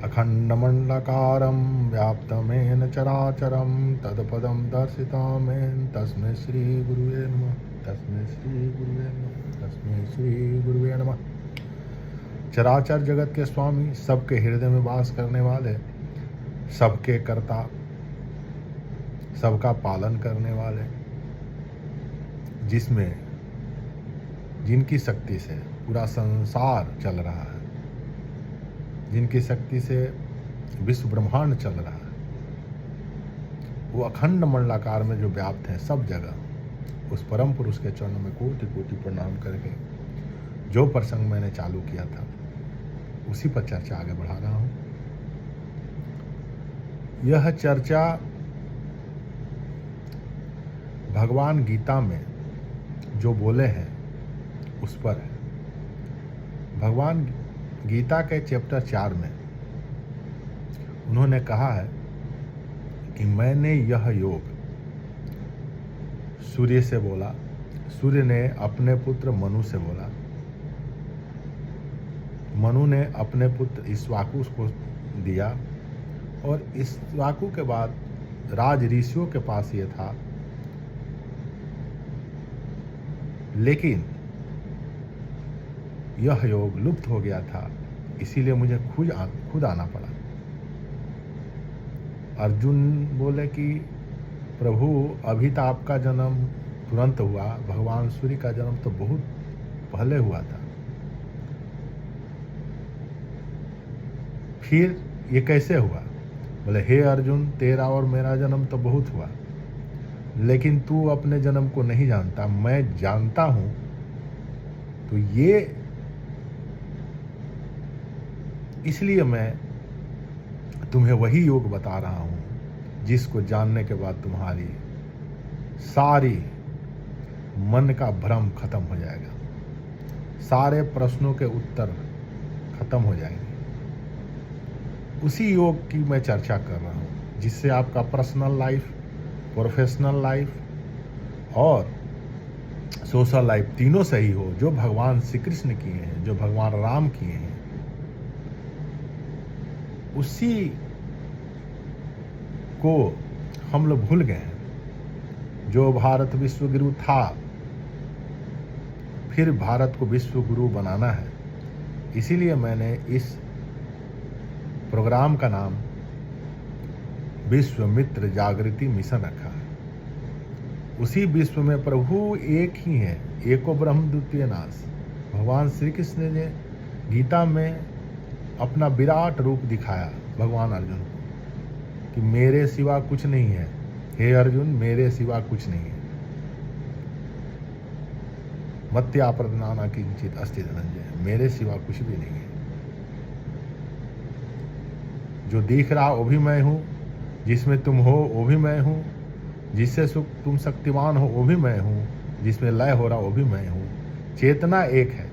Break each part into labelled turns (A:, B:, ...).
A: अखण्डमण्डलकारं व्याप्तमेन चराचरं तत्पदं दर्शितमेन तस्मै श्रीगुरुवे नमः। तस्मै श्रीगुरुवे नमः। तस्मै श्रीगुरुवे नमः। चराचर जगत के स्वामी, सबके हृदय में वास करने वाले, सबके कर्ता, सबका पालन करने वाले, जिनकी शक्ति से पूरा संसार चल रहा है, जिनकी शक्ति से विश्व ब्रह्मांड चल रहा है, वो अखंड मंडलाकार में जो व्याप्त है सब जगह, उस परम पुरुष के चरणों में कोटि कोटि प्रणाम करके जो प्रसंग मैंने चालू किया था उसी पर चर्चा आगे बढ़ा रहा हूं। यह चर्चा भगवान गीता में जो बोले हैं उस पर है। भगवान गीता के चैप्टर 4 में उन्होंने कहा है कि मैंने यह योग, सूर्य से बोला, सूर्य ने अपने पुत्र मनु से बोला, मनु ने अपने पुत्र इक्ष्वाकु को दिया, और इक्ष्वाकु के बाद राज ऋषियों के पास ये था, लेकिन यह योग लुप्त हो गया था, इसीलिए मुझे खुद आना पड़ा। अर्जुन बोले कि प्रभु अभी तो आपका जन्म तुरंत हुआ, भगवान सूर्य का जन्म तो बहुत पहले हुआ था, फिर ये कैसे हुआ? बोले हे अर्जुन, तेरा और मेरा जन्म तो बहुत हुआ, लेकिन तू अपने जन्म को नहीं जानता, मैं जानता हूं। तो ये इसलिए मैं तुम्हें वही योग बता रहा हूं जिसको जानने के बाद तुम्हारी सारी मन का भ्रम खत्म हो जाएगा, सारे प्रश्नों के उत्तर खत्म हो जाएंगे। उसी योग की मैं चर्चा कर रहा हूं जिससे आपका पर्सनल लाइफ, प्रोफेशनल लाइफ और सोशल लाइफ तीनों सही हो, जो भगवान श्री कृष्ण किए हैं, जो भगवान राम किए हैं, उसी को हम लोग भूल गए हैं। जो भारत विश्व गुरु था, फिर भारत को विश्व गुरु बनाना है, इसीलिए मैंने इस प्रोग्राम का नाम विश्व मित्र जागृति मिशन रखा है। उसी विश्व में प्रभु एक ही है, एको ब्रह्म द्वितीय नाश। भगवान श्री कृष्ण ने गीता में अपना विराट रूप दिखाया भगवान अर्जुन को कि मेरे सिवा कुछ नहीं है, हे अर्जुन मेरे सिवा कुछ नहीं है। मत्या प्रदाना किंचित अस्ति धनंजय, मेरे सिवा कुछ भी नहीं है। जो दिख रहा वो भी मैं हूँ, जिसमें तुम हो वो भी मैं हूँ, जिससे तुम शक्तिमान हो वो भी मैं हूँ, जिसमें लय हो रहा वो भी मैं हूँ। चेतना एक है।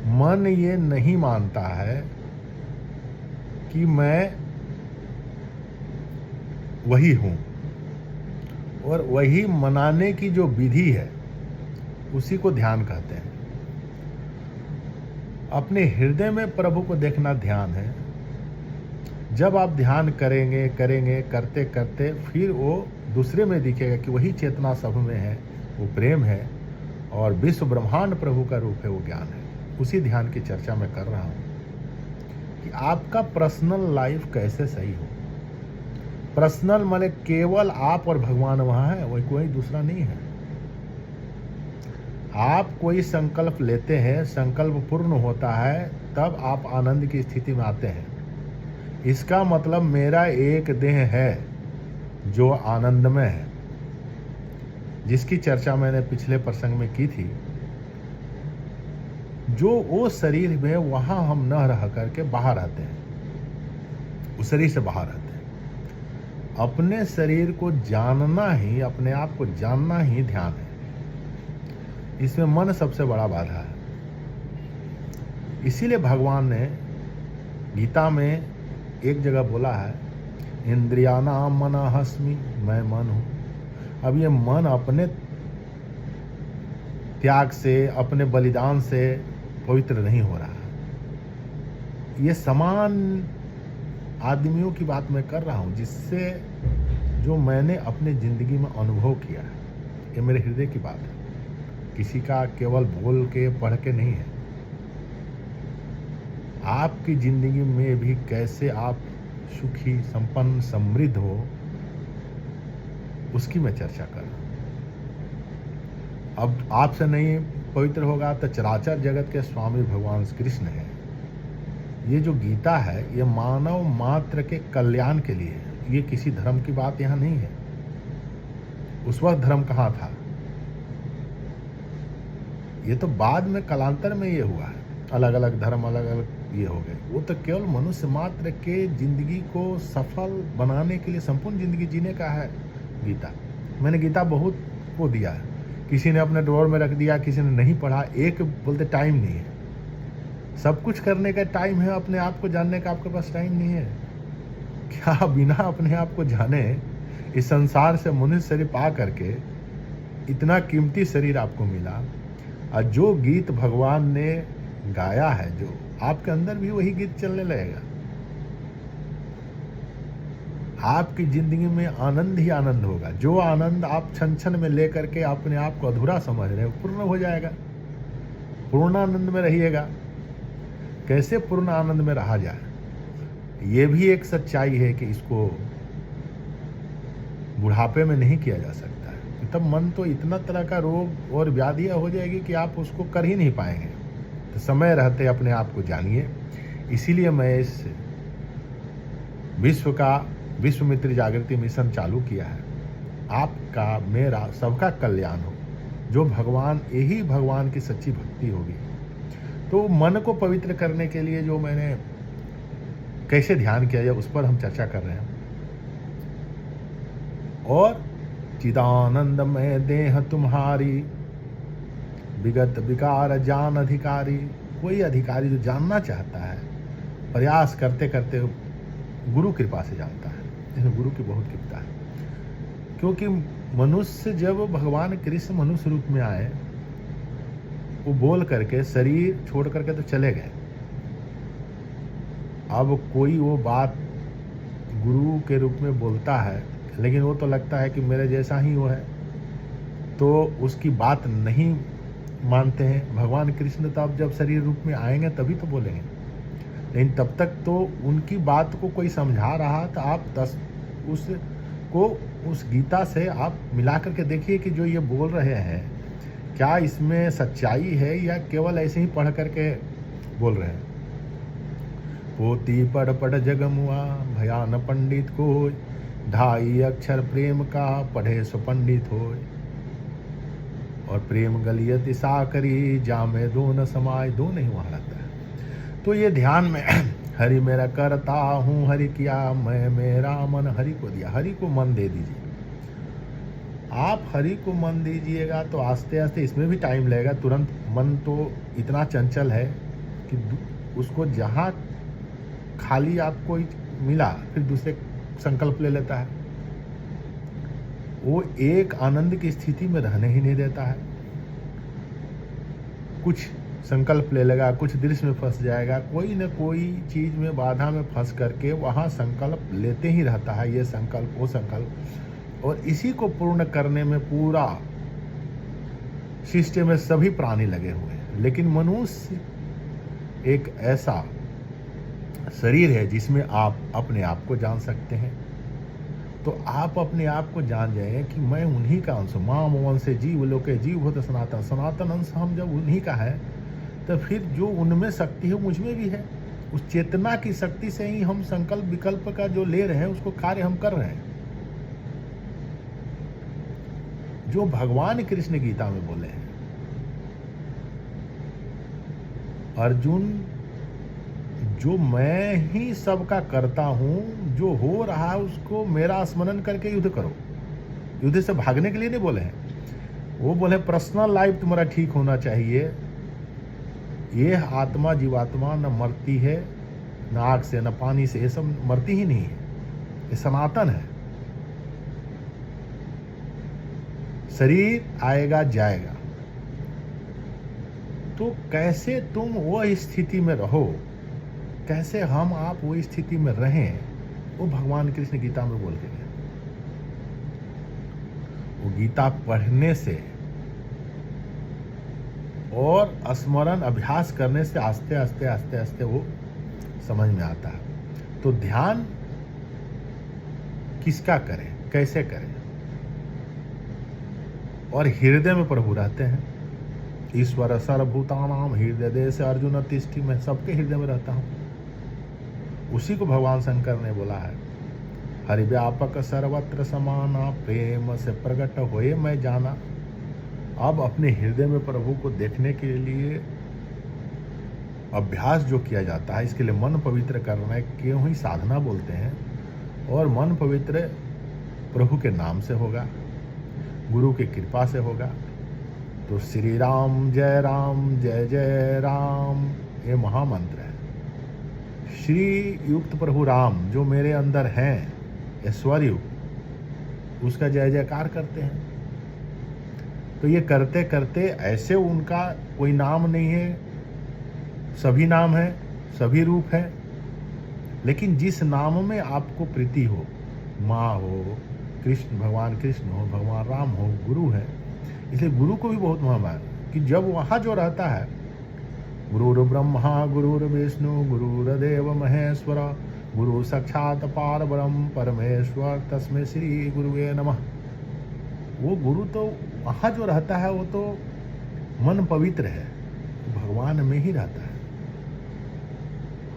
A: मन ये नहीं मानता है कि मैं वही हूँ, और वही मनाने की जो विधि है उसी को ध्यान कहते हैं। अपने हृदय में प्रभु को देखना ध्यान है। जब आप ध्यान करेंगे करते करते फिर वो दूसरे में दिखेगा कि वही चेतना सब में है, वो प्रेम है, और विश्व ब्रह्मांड प्रभु का रूप है, वो ज्ञान है। उसी ध्यान की चर्चा मैं कर रहा हूँ कि आपका पर्सनल लाइफ कैसे सही हो। पर्सनल माने केवल आप और भगवान वहाँ है, वही कोई दूसरा नहीं है। आप कोई संकल्प लेते हैं, संकल्प पूर्ण होता है, तब आप आनंद की स्थिति में आते हैं। इसका मतलब मेरा एक देह है जो आनंदमय है, जिसकी चर्चा मैंने पिछले प्रसंग में की थी। जो वो शरीर में वहां हम न रह करके बाहर आते हैं, उस शरीर से बाहर आते हैं। अपने शरीर को जानना ही, अपने आप को जानना ही ध्यान है। इसमें मन सबसे बड़ा बाधा है। इसीलिए भगवान ने गीता में एक जगह बोला है, इंद्रियानाम मनःस्मि, मैं मन हूं। अब ये मन अपने त्याग से, अपने बलिदान से पवित्र नहीं हो रहा है। ये समान आदमियों की बात मैं कर रहा हूँ, जिससे जो मैंने अपने ज़िंदगी में अनुभव किया है। ये मेरे हृदय की बात है, किसी का केवल बोल के पढ़ के नहीं है। आपकी ज़िंदगी में भी कैसे आप सुखी, संपन्न, समृद्ध हो, उसकी मैं चर्चा कर रहा हूँ। अब आपसे नहीं पवित्र होगा तो चराचर जगत के स्वामी भगवान श्री कृष्ण है। ये जो गीता है, ये मानव मात्र के कल्याण के लिए है। ये किसी धर्म की बात यहाँ नहीं है। उस वक्त धर्म कहाँ था? ये तो बाद में कालांतर में ये हुआ है, अलग अलग धर्म अलग अलग ये हो गए। वो तो केवल मनुष्य मात्र के जिंदगी को सफल बनाने के लिए, संपूर्ण जिंदगी जीने का है गीता। मैंने गीता बहुत को दिया है, किसी ने अपने ड्रॉअर में रख दिया, किसी ने नहीं पढ़ा। एक बोलते टाइम नहीं है, सब कुछ करने का टाइम है, अपने आप को जानने का आपके पास टाइम नहीं है क्या? बिना अपने आप को जाने इस संसार से मनुष्य शरीर पा करके इतना कीमती शरीर आपको मिला, और जो गीत भगवान ने गाया है, जो आपके अंदर भी वही गीत चलने लगेगा। आपकी जिंदगी में आनंद ही आनंद होगा। जो आनंद आप छन छन में लेकर के अपने आप को अधूरा समझ रहे हो, पूर्ण हो जाएगा। पूर्ण आनंद में रहिएगा। कैसे पूर्ण आनंद में रहा जाए, ये भी एक सच्चाई है कि इसको बुढ़ापे में नहीं किया जा सकता है। तब मन तो इतना तरह का रोग और व्याधियां हो जाएगी कि आप उसको कर ही नहीं पाएंगे। तो समय रहते अपने आप को जानिए। इसीलिए मैं इस विश्व मित्र जागृति मिशन चालू किया है। आपका, मेरा, सबका कल्याण हो। जो भगवान, यही भगवान की सच्ची भक्ति होगी। तो मन को पवित्र करने के लिए जो मैंने कैसे ध्यान किया जाए, उस पर हम चर्चा कर रहे हैं। और चिदानंदमय देह तुम्हारी, विगत विकार जान अधिकारी। कोई अधिकारी जो जानना चाहता है, प्रयास करते करते गुरु कृपा से जानता है। इसमें गुरु की बहुत कृपा है, क्योंकि मनुष्य जब भगवान कृष्ण मनुष्य रूप में आए, वो बोल करके शरीर छोड़ करके तो चले गए। अब कोई वो बात गुरु के रूप में बोलता है, लेकिन वो तो लगता है कि मेरे जैसा ही वो है, तो उसकी बात नहीं मानते हैं। भगवान कृष्ण तो अब जब शरीर रूप में आएंगे तभी तो बोलेंगे, लेकिन तब तक तो उनकी बात को कोई समझा रहा। तो आप उस गीता से आप मिला करके देखिए कि जो ये बोल रहे हैं, क्या इसमें सच्चाई है या केवल ऐसे ही पढ़ करके बोल रहे हैं। पोती पढ़ पढ़ जगमुआ, भयान पंडित को, ढाई अक्षर प्रेम का, पढ़े सो पंडित हो। और प्रेम गलियत साकरी, जामे दो न समाय, दो नहीं वहाँ लगता है। तो ये ध्यान में हरि मेरा करता हूँ, हरि किया मैं, मेरा मन हरि को दिया। हरि को मन दे दीजिए। आप हरि को मन दीजिएगा तो आस्ते आस्ते, इसमें भी टाइम लगेगा। तुरंत मन तो इतना चंचल है कि उसको जहाँ खाली आपको मिला, फिर दूसरे संकल्प ले लेता है। वो एक आनंद की स्थिति में रहने ही नहीं देता है। कुछ संकल्प ले लेगा, कुछ दृश्य में फंस जाएगा, कोई न कोई चीज में, बाधा में फंस करके वहाँ संकल्प लेते ही रहता है। ये संकल्प, वो संकल्प, और इसी को पूर्ण करने में पूरा सृष्टि में सभी प्राणी लगे हुए हैं। लेकिन मनुष्य एक ऐसा शरीर है जिसमें आप अपने आप को जान सकते हैं। तो आप अपने आप को जान जाए कि मैं उन्हीं का अंश हूँ। माम वंश से जीव लोके जीव हो तो सनातन, सनातन अंश हम जब उन्हीं का है, तो फिर जो उनमें शक्ति है मुझ में भी है। उस चेतना की शक्ति से ही हम संकल्प विकल्प का जो ले रहे हैं, उसको कार्य हम कर रहे हैं। जो भगवान कृष्ण गीता में बोले हैं, अर्जुन जो मैं ही सबका करता हूं, जो हो रहा है उसको मेरा स्मरण करके युद्ध करो। युद्ध से भागने के लिए नहीं बोले हैं। वो बोले पर्सनल लाइफ तुम्हारा ठीक होना चाहिए। ये आत्मा जीवात्मा न मरती है, न आग से न पानी से, ये सब मरती ही नहीं है। ये सनातन है। शरीर आएगा जाएगा। तो कैसे तुम वो स्थिति में रहो कैसे हम आप वो स्थिति में रहें, वो भगवान कृष्ण गीता में बोल के गए। वो गीता पढ़ने से और स्मरण अभ्यास करने से आस्ते आस्ते आस्ते आस्ते वो समझ में आता है। तो ध्यान किसका करें, कैसे करें? और हृदय में प्रभु रहते हैं। ईश्वर सर्वभूतानां हृदय देश अर्जुन तिष्ठि, मैं सबके हृदय में रहता हूँ। उसी को भगवान शंकर ने बोला है, हरि व्यापक सर्वत्र समाना, प्रेम से प्रकट होए मैं जाना। अब अपने हृदय में प्रभु को देखने के लिए अभ्यास जो किया जाता है, इसके लिए मन पवित्र करना है, क्यों ही साधना बोलते हैं। और मन पवित्र प्रभु के नाम से होगा, गुरु की कृपा से होगा। तो श्री राम जय जय राम, ये महामंत्र है। श्री युक्त प्रभु राम जो मेरे अंदर हैं, ऐश्वर्य युक्त, उसका जय जयकार करते हैं। तो ये करते करते ऐसे उनका कोई नाम नहीं है, सभी नाम है, सभी रूप है, लेकिन जिस नाम में आपको प्रीति हो, माँ हो, कृष्ण भगवान कृष्ण हो, भगवान राम हो, गुरु है, इसलिए गुरु को भी बहुत महत्व है कि जब वहाँ जो रहता है, गुरुर् ब्रह्मा गुरुर् विष्णु गुरुर्देव महेश्वर, गुरु साक्षात पारब्रह्म परमेश्वर तस्मै श्री गुरुवे नमः। वो गुरु तो वहाँ जो रहता है वो तो मन पवित्र है, भगवान में ही रहता है।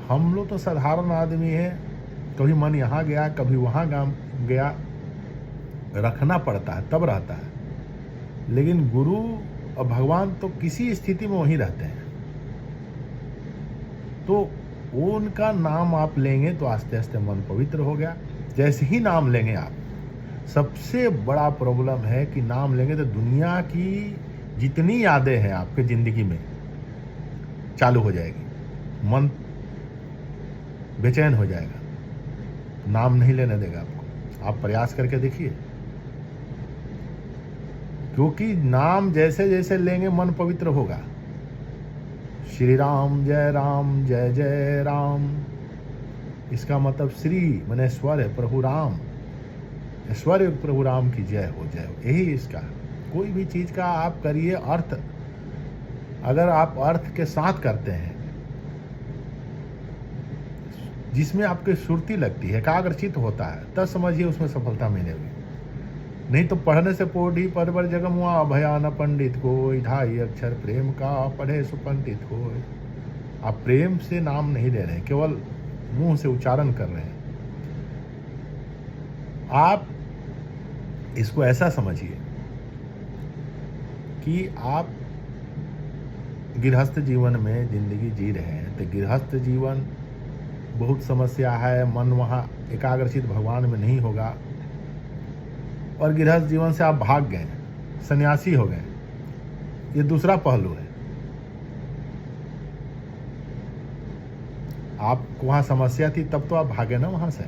A: हम लोग तो साधारण आदमी हैं, कभी मन यहाँ गया कभी वहाँ गया, रखना पड़ता है तब रहता है। लेकिन गुरु और भगवान तो किसी स्थिति में वहीं रहते हैं। तो वो उनका नाम आप लेंगे तो आस्ते आस्ते मन पवित्र हो गया। जैसे ही नाम लेंगे आप, सबसे बड़ा प्रॉब्लम है कि नाम लेंगे तो दुनिया की जितनी यादें हैं आपके ज़िंदगी में चालू हो जाएगी, मन बेचैन हो जाएगा, नाम नहीं लेने देगा आपको। आप प्रयास करके देखिए, क्योंकि नाम जैसे जैसे लेंगे मन पवित्र होगा। श्री राम जय जय राम, इसका मतलब श्री माने ऐश्वर्य प्रभु राम, ऐश्वर्य प्रभु राम की जय हो, यही इसका। कोई भी चीज का आप करिए अर्थ, अगर आप अर्थ के साथ करते हैं जिसमें आपकी सुरती लगती है, एकाग्रचित होता है, तब समझिए उसमें सफलता मिलेगी। नहीं तो पढ़ने से पोढ़ी परवर जगम हुआ भयान पंडित को, ढाई अक्षर प्रेम का पढ़े सुपंडित हो। आप प्रेम से नाम नहीं ले रहे हैं, केवल मुंह से उच्चारण कर रहे हैं। आप इसको ऐसा समझिए कि आप गृहस्थ जीवन में जिंदगी जी रहे हैं, तो गृहस्थ जीवन बहुत समस्या है, मन वहाँ एकाग्रचित भगवान में नहीं होगा, और गृहस्थ जीवन से आप भाग गए, सन्यासी हो गए, ये दूसरा पहलू है। आपको वहाँ समस्या थी तब तो आप भागे ना वहाँ से,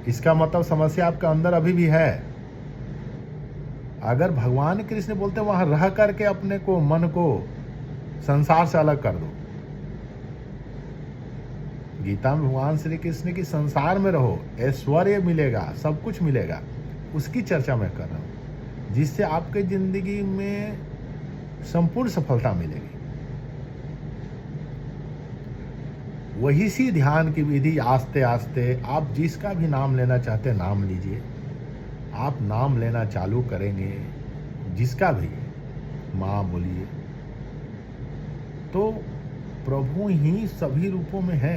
A: इसका मतलब समस्या आपके अंदर अभी भी है। अगर भगवान कृष्ण बोलते वहाँ रह करके अपने को, मन को संसार से अलग कर दो। गीता में भगवान श्री कृष्ण की संसार में रहो, ऐश्वर्य मिलेगा, सब कुछ मिलेगा, उसकी चर्चा मैं कर रहा हूँ, जिससे आपके जिंदगी में संपूर्ण सफलता मिलेगी। वही सी ध्यान की विधि आस्ते आस्ते आप जिसका भी नाम लेना चाहते हैं नाम लीजिए। आप नाम लेना चालू करेंगे, जिसका भी, माँ बोलिए, तो प्रभु ही सभी रूपों में है,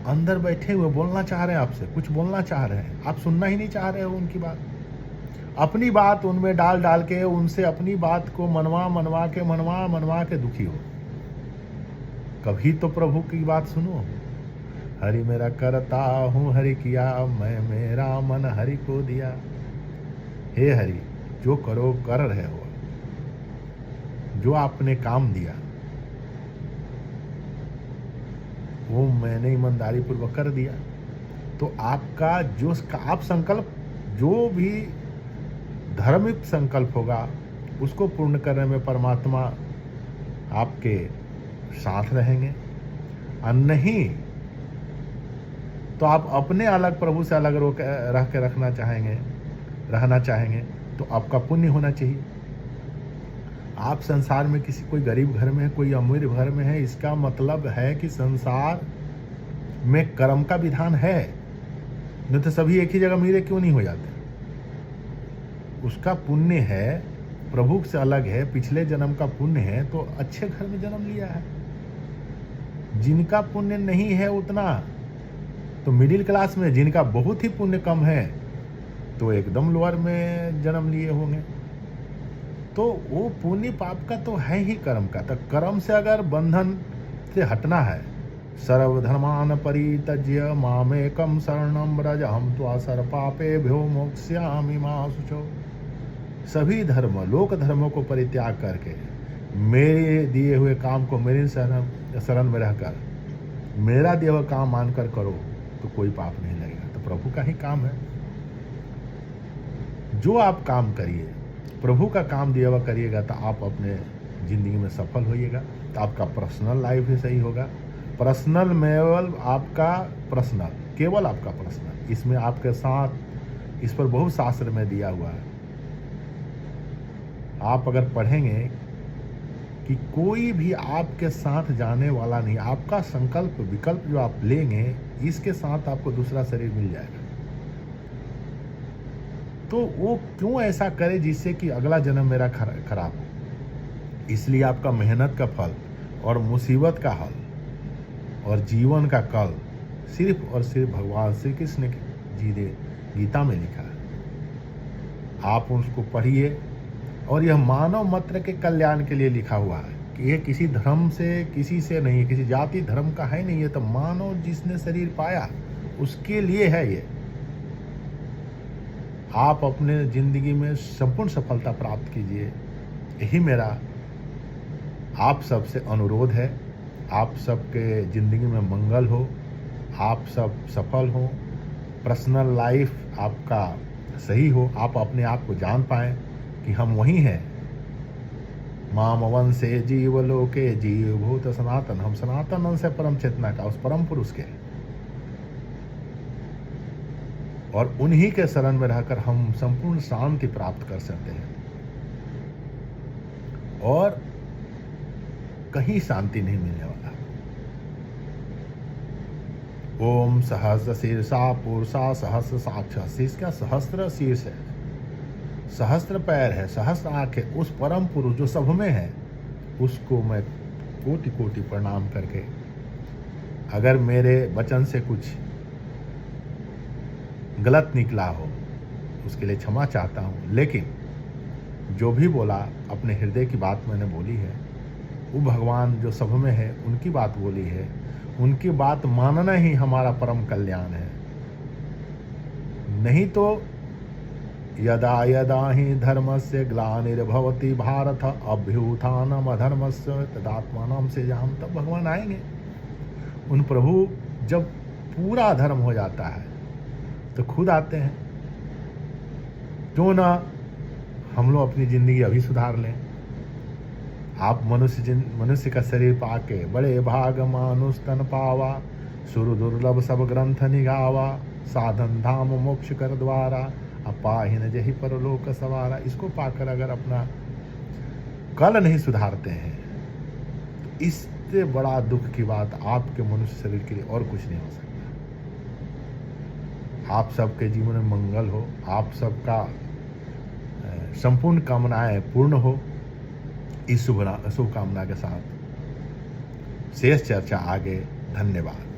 A: अंदर बैठे हुए बोलना चाह रहे हैं आपसे, कुछ बोलना चाह रहे हैं, आप सुनना ही नहीं चाह रहे हो उनकी बात। अपनी बात उनमें डाल डाल के, उनसे अपनी बात को मनवा के दुखी हो। कभी तो प्रभु की बात सुनो। हरि मेरा करता हूँ हरि किया, मैं मेरा मन हरि को दिया। हे हरि, जो करो कर रहे हो, जो आपने काम दिया वो मैंने ईमानदारी पूर्वक कर दिया। तो आपका जो आप संकल्प, जो भी धर्मयुक्त संकल्प होगा उसको पूर्ण करने में परमात्मा आपके साथ रहेंगे। और नहीं तो आप अपने अलग प्रभु से अलग रह के रहना चाहेंगे तो आपका पुण्य होना चाहिए। आप संसार में किसी कोई गरीब घर में है, कोई अमीर घर में है, इसका मतलब है कि संसार में कर्म का विधान है। नहीं तो सभी एक ही जगह अमीर क्यों नहीं हो जाते? उसका पुण्य है, प्रभु से अलग है, पिछले जन्म का पुण्य है, तो अच्छे घर में जन्म लिया है। जिनका पुण्य नहीं है उतना तो मिडिल क्लास में, जिनका बहुत ही पुण्य कम है तो एकदम लोअर में जन्म लिए होंगे। तो वो पुण्य पाप का तो है ही कर्म का। तो कर्म से अगर बंधन से हटना है, सर्वधर्मान परित्यज्य मामेकम शरणम व्रज हम त्वा सर्व पापेभ्यो मोक्ष्यामि मा शुचो। सभी धर्म, लोक धर्मों को परित्याग करके मेरे दिए हुए काम को मेरी शरण में रहकर मेरा दिया हुआ काम मानकर करो तो कोई पाप नहीं लगेगा। तो प्रभु का ही काम है। जो आप काम करिए, प्रभु का काम दिया हुआ करिएगा तो आप अपने जिंदगी में सफल होइएगा। तो आपका पर्सनल लाइफ भी सही होगा। पर्सनल केवल आपका पर्सनल, इसमें आपके साथ, इस पर बहुत शास्त्र में दिया हुआ है। आप अगर पढ़ेंगे कि कोई भी आपके साथ जाने वाला नहीं, आपका संकल्प विकल्प जो आप लेंगे इसके साथ आपको दूसरा शरीर मिल जाएगा। तो वो क्यों ऐसा करे जिससे कि अगला जन्म मेरा खराब हो। इसलिए आपका मेहनत का फल और मुसीबत का हल और जीवन का कल सिर्फ और सिर्फ भगवान श्री कृष्ण जी ने गीता में लिखा है। आप उसको पढ़िए और यह मानव मात्र के कल्याण के लिए लिखा हुआ है कि यह किसी धर्म से, किसी से नहीं है, किसी जाति धर्म का है नहीं। ये तो मानव जिसने शरीर पाया उसके लिए है ये। आप अपने जिंदगी में संपूर्ण सफलता प्राप्त कीजिए, यही मेरा आप सबसे अनुरोध है। आप सबके जिंदगी में मंगल हो, आप सब सफल हो, पर्सनल लाइफ आपका सही हो, आप अपने आप को जान पाएं कि हम वही हैं। माम वंशे जीव लोके जीव भूत सनातन, हम सनातन अंश है परम चेतना का, उस परम पुरुष के, और उन्हीं के शरण में रहकर हम संपूर्ण शांति प्राप्त कर सकते हैं। और कहीं शांति नहीं मिलने वाला। ओम सहस्र शीर्षा पुरुषा सहस्र साक्ष। शीर्ष का सहस्त्र शीर्ष है, सहस्त्र पैर है, सहस्त्र आंख है। उस परम पुरुष जो सब में है उसको मैं कोटि कोटि प्रणाम करके, अगर मेरे वचन से कुछ गलत निकला हो उसके लिए क्षमा चाहता हूँ। लेकिन जो भी बोला अपने हृदय की बात मैंने बोली है, वो भगवान जो सब में है उनकी बात बोली है। उनकी बात मानना ही हमारा परम कल्याण है। नहीं तो यदा यदा ही धर्मस्य ग्लानिर्भवति भारत अभ्युत्थानम् अधर्मस्य तदात्मानं सृजाम्यहम्। तब भगवान आएंगे। उन प्रभु जब पूरा धर्म हो जाता है तो खुद आते हैं। क्यों ना हम लोग अपनी जिंदगी अभी सुधार लें। आप मनुष्य का शरीर पाके बड़े भाग मानुष तन पावा, सुर दुर्लभ सब ग्रंथ निगावा, साधन धाम मोक्ष कर द्वारा, अपाहिन जहि परलोक सवारा। इसको पाकर अगर अपना कल नहीं सुधारते हैं तो इससे बड़ा दुख की बात आपके मनुष्य शरीर के लिए और कुछ नहीं हो सकता। आप सबके जीवन में मंगल हो, आप सबका संपूर्ण कामनाएं पूर्ण हो। इस शुभकामना के साथ शेष चर्चा आगे। धन्यवाद।